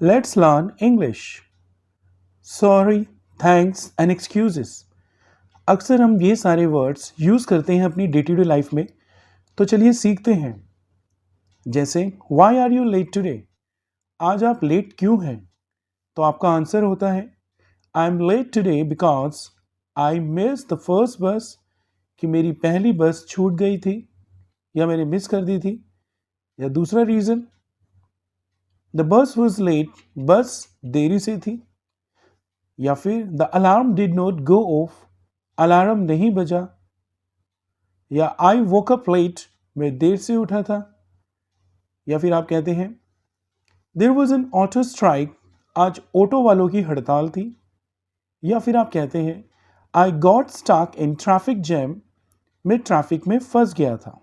Let's learn English. Sorry, thanks and excuses. अक्सर हम ये सारे वर्ड्स यूज़ करते हैं अपनी डे टू डे लाइफ में, तो चलिए सीखते हैं। जैसे Why are you late today? आज आप लेट क्यों हैं? तो आपका आंसर होता है I am late today because I missed the first bus, कि मेरी पहली बस छूट गई थी या मैंने मिस कर दी थी। या दूसरा reason the bus was late, bus देरी से थी। या फिर the alarm did not go off, alarm नहीं बजा। या आई वोक अप लेट, मैं देर से उठा था। या फिर आप कहते हैं there was an auto strike, आज ऑटो वालों की हड़ताल थी। या फिर आप कहते हैं I got stuck in traffic jam, मैं ट्रैफिक में फंस गया था।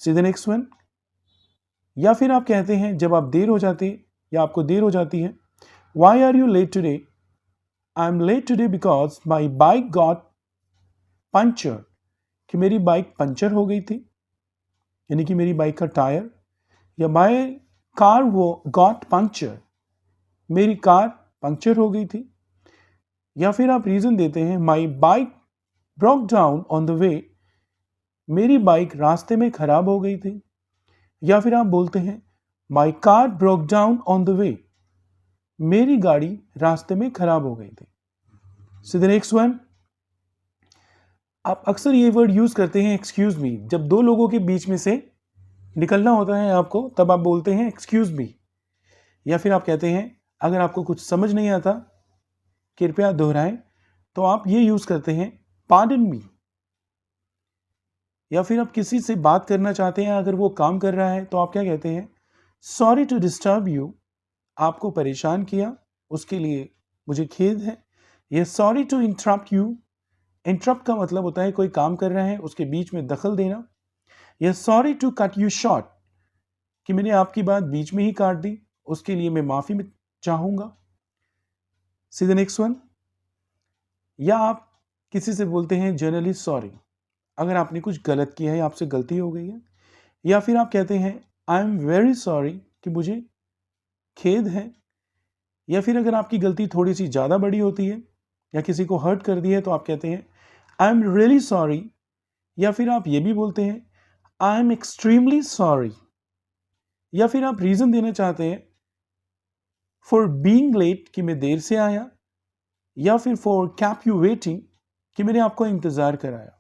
See the next one. या फिर आप कहते हैं जब आप देर हो जाते या आपको देर हो जाती है why are you late today? I am late today because my bike got puncture, कि मेरी बाइक पंचर हो गई थी, यानी कि मेरी बाइक का टायर। या माई कार वो गॉट पंचर, मेरी कार पंक्चर हो गई थी। या फिर आप रीज़न देते हैं my bike broke down on the way, मेरी बाइक रास्ते में खराब हो गई थी। या फिर आप बोलते हैं my car broke down on the way, मेरी गाड़ी रास्ते में खराब हो गई थी। So the next one. आप अक्सर ये वर्ड यूज करते हैं एक्सक्यूज मी, जब दो लोगों के बीच में से निकलना होता है आपको, तब आप बोलते हैं एक्सक्यूज मी। या फिर आप कहते हैं अगर आपको कुछ समझ नहीं आता कृपया दोहराएं, तो आप ये यूज करते हैं पार्डन मी। या फिर आप किसी से बात करना चाहते हैं, अगर वो काम कर रहा है तो आप क्या कहते हैं सॉरी टू डिस्टर्ब यू, आपको परेशान किया उसके लिए मुझे खेद है। ये sorry to interrupt you, interrupt का मतलब होता है कोई काम कर रहा है उसके बीच में दखल देना। यह sorry to cut you short, कि मैंने आपकी बात बीच में ही काट दी, उसके लिए मैं माफी चाहूंगा। सी द नेक्स्ट वन। या आप किसी से बोलते हैं जनरली सॉरी, अगर आपने कुछ गलत किया है, आपसे गलती हो गई है। या फिर आप कहते हैं आई एम वेरी सॉरी, कि मुझे खेद है। या फिर अगर आपकी गलती थोड़ी सी ज़्यादा बड़ी होती है या किसी को हर्ट कर दी है, तो आप कहते हैं आई एम रियली सॉरी। या फिर आप ये भी बोलते हैं आई एम एक्सट्रीमली सॉरी। या फिर आप रीज़न देना चाहते हैं फॉर बीइंग लेट, कि मैं देर से आया। या फिर फॉर कैप यू वेटिंग, कि मैंने आपको इंतज़ार कराया।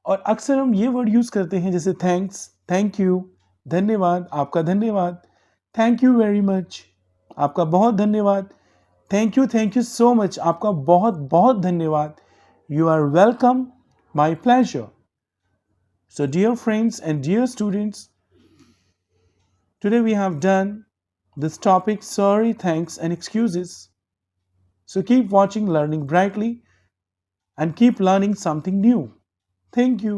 और अक्सर हम ये वर्ड यूज़ करते हैं जैसे थैंक्स, थैंक यू, धन्यवाद, आपका धन्यवाद, थैंक यू वेरी मच, आपका बहुत धन्यवाद, थैंक यू सो मच, आपका बहुत बहुत धन्यवाद, you are welcome, my pleasure. So dear friends and dear students, today we have done this topic sorry, thanks and excuses. So keep watching Learning Brightly and keep learning something new. Thank you.